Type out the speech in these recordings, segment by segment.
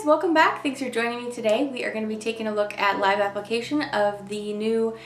guys, welcome back. Thanks for joining me today. We are going to be taking a look at live application of the new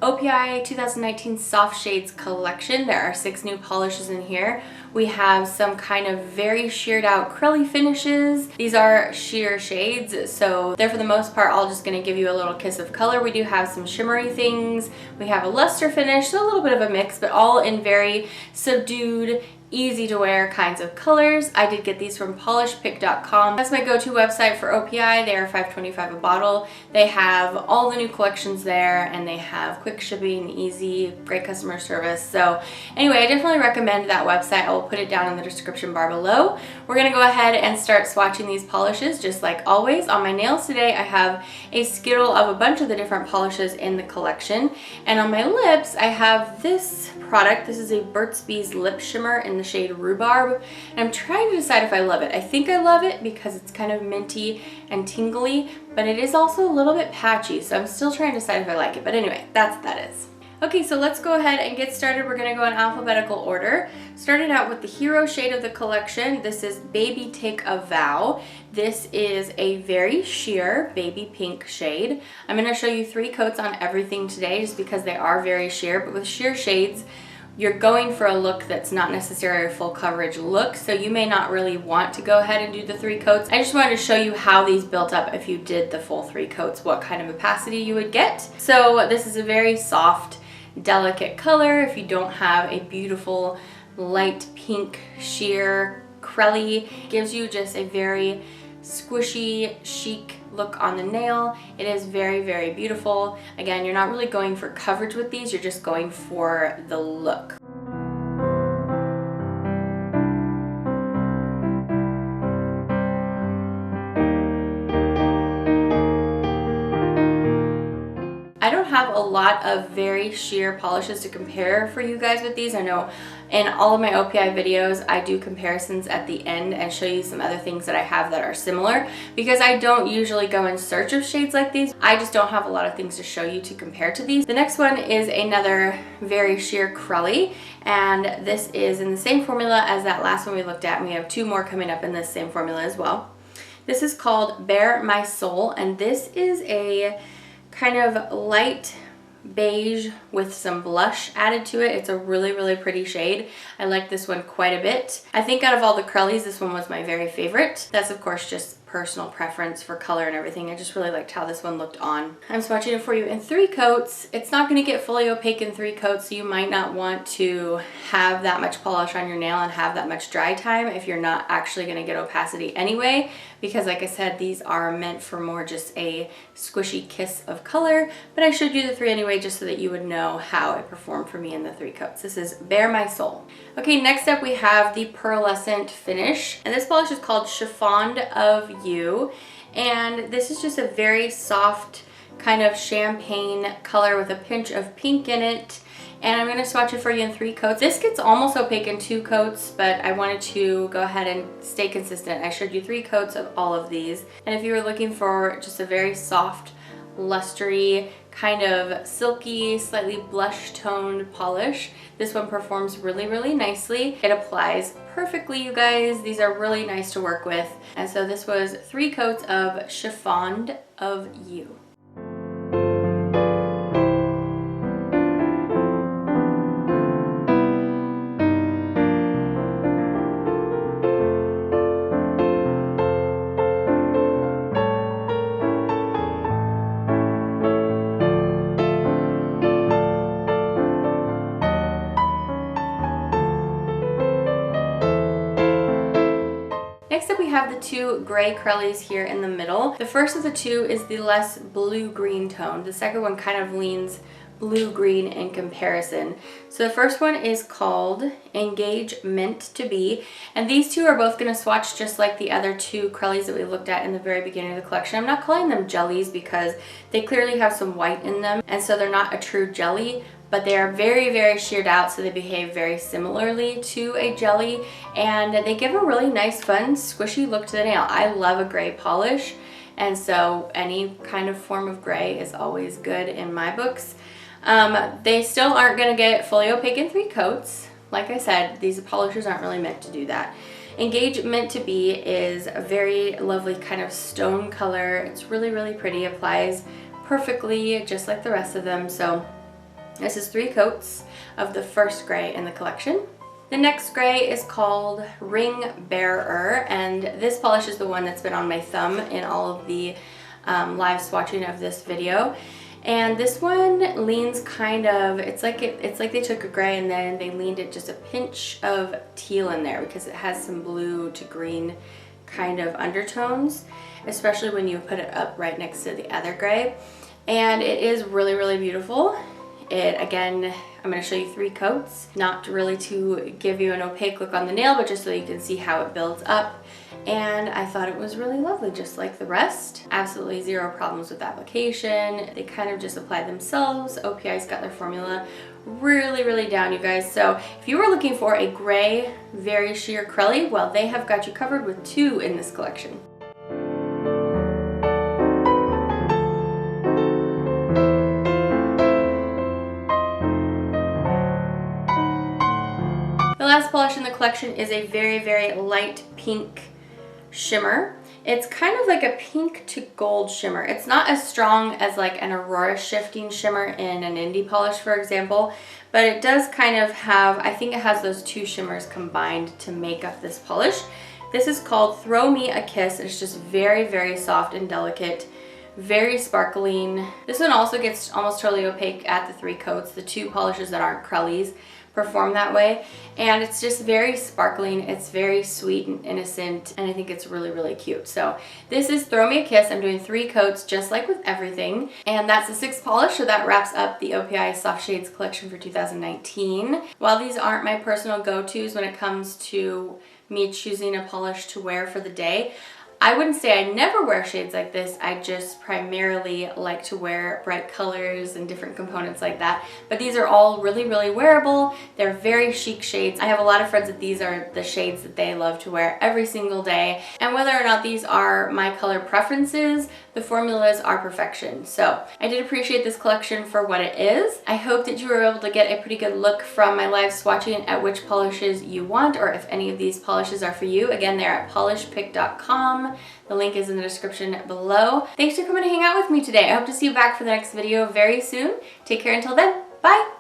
OPI 2019 Soft Shades collection. There are 6 new polishes in here. We have some kind of very sheared out curly finishes. These are sheer shades, so they're for the most part all just going to give you a little kiss of color. We do have some shimmery things. We have a luster finish, so a little bit of a mix, but all in very subdued, easy to wear kinds of colors. I did get these from polishpick.com. That's my go-to website for OPI. They are $5.25 a bottle. They have all the new collections there, and they have quick shipping, easy, great customer service. So anyway, I definitely recommend that website. I will put it down in the description bar below. We're gonna go ahead and start swatching these polishes just like always. On my nails today, I have a skittle of a bunch of the different polishes in the collection. And on my lips, I have this product. This is a Burt's Bees lip shimmer in the shade Rhubarb, and I'm trying to decide if I love it. I think I love it because it's kind of minty and tingly, but it is also a little bit patchy, so I'm still trying to decide if I like it. But anyway, that's what that is. Okay, so let's go ahead and get started. We're gonna go in alphabetical order. Starting out with the hero shade of the collection. This is Baby Take a Vow. This is a very sheer baby pink shade. I'm gonna show you 3 coats on everything today just because they are very sheer, but with sheer shades, you're going for a look that's not necessarily a full coverage look, so you may not really want to go ahead and do the 3 coats. I just wanted to show you how these built up if you did the full 3 coats, what kind of opacity you would get. So this is a very soft, delicate color. If you don't have a beautiful light pink sheer crelly, gives you just a very squishy, chic look on the nail. It is very, very beautiful. Again, you're not really going for coverage with these, you're just going for the look. I don't have a lot of very sheer polishes to compare for you guys with these. I know in all of my OPI videos I do comparisons at the end and show you some other things that I have that are similar, because I don't usually go in search of shades like these. I just don't have a lot of things to show you to compare to these. The next one is another very sheer crelly, and this is in the same formula as that last one we looked at, and we have 2 more coming up in this same formula as well. This is called Bare My Soul, and this is a kind of light beige with some blush added to it. It's a really, really pretty shade. I like this one quite a bit. I think out of all the crellies, this one was my very favorite. That's of course just personal preference for color and everything. I just really liked how this one looked on. I'm swatching it for you in 3 coats. It's not going to get fully opaque in 3 coats, so you might not want to have that much polish on your nail and have that much dry time if you're not actually going to get opacity anyway, because like I said, these are meant for more just a squishy kiss of color. But I showed you the 3 anyway just so that you would know how it performed for me in the 3 coats. This is Bare My Soul. Okay, next up we have the pearlescent finish, and this polish is called Chiffon-d of You, and this is just a very soft kind of champagne color with a pinch of pink in it. And I'm going to swatch it for you in 3 coats. This gets almost opaque in 2 coats, but I wanted to go ahead and stay consistent. I showed you 3 coats of all of these. And if you were looking for just a very soft, lustery, kind of silky, slightly blush toned polish, this one performs really, really nicely. It applies perfectly, you guys. These are really nice to work with. And so this was 3 coats of Chifon-d of You. Next up we have the 2 gray crellies here in the middle. The first of the 2 is the less blue-green tone. The second one kind of leans blue-green in comparison. So the first one is called Engage Meant to Be, and these 2 are both going to swatch just like the other 2 crellies that we looked at in the very beginning of the collection. I'm not calling them jellies because they clearly have some white in them, and so they're not a true jelly, but they are very, very sheared out, so they behave very similarly to a jelly, and they give a really nice, fun, squishy look to the nail. I love a gray polish, and so any kind of form of gray is always good in my books. They still aren't going to get fully opaque in 3 coats. Like I said, these polishes aren't really meant to do that. Engagement to Be is a very lovely kind of stone color. It's really, really pretty, applies perfectly just like the rest of them. So this is 3 coats of the first gray in the collection. The next gray is called Ringbearer, and this polish is the one that's been on my thumb in all of the live swatching of this video. And this one leans kind of, it's like they took a gray and then they leaned it just a pinch of teal in there because it has some blue to green kind of undertones, especially when you put it up right next to the other gray. And it is really, really beautiful. Again, I'm going to show you 3 coats, not really to give you an opaque look on the nail, but just so you can see how it builds up. And I thought it was really lovely, just like the rest. Absolutely 0 problems with application. They kind of just apply themselves. OPI's got their formula really, really down, you guys. So if you were looking for a gray, very sheer crelly, well, they have got you covered with 2 in this collection. The last polish in the collection is a very, very light pink shimmer. It's kind of like a pink to gold shimmer. It's not as strong as like an Aurora shifting shimmer in an indie polish, for example, but it does kind of have, I think it has those 2 shimmers combined to make up this polish. This is called Throw Me a Kiss. It's just very, very soft and delicate, very sparkling. This one also gets almost totally opaque at the 3 coats. The 2 polishes that aren't crellies perform that way, and it's just very sparkling. It's very sweet and innocent, and I think it's really, really cute. So this is Throw Me a Kiss. I'm doing 3 coats just like with everything, and that's the 6th polish. So that wraps up the OPI Soft Shades collection for 2019. While these aren't my personal go-tos when it comes to me choosing a polish to wear for the day, I wouldn't say I never wear shades like this. I just primarily like to wear bright colors and different components like that. But these are all really, really wearable. They're very chic shades. I have a lot of friends that these are the shades that they love to wear every single day. And whether or not these are my color preferences, the formulas are perfection. So I did appreciate this collection for what it is. I hope that you were able to get a pretty good look from my live swatching at which polishes you want, or if any of these polishes are for you. Again, they're at polishpick.com. The link is in the description below. Thanks for coming to hang out with me today. I hope to see you back for the next video very soon. Take care until then. Bye!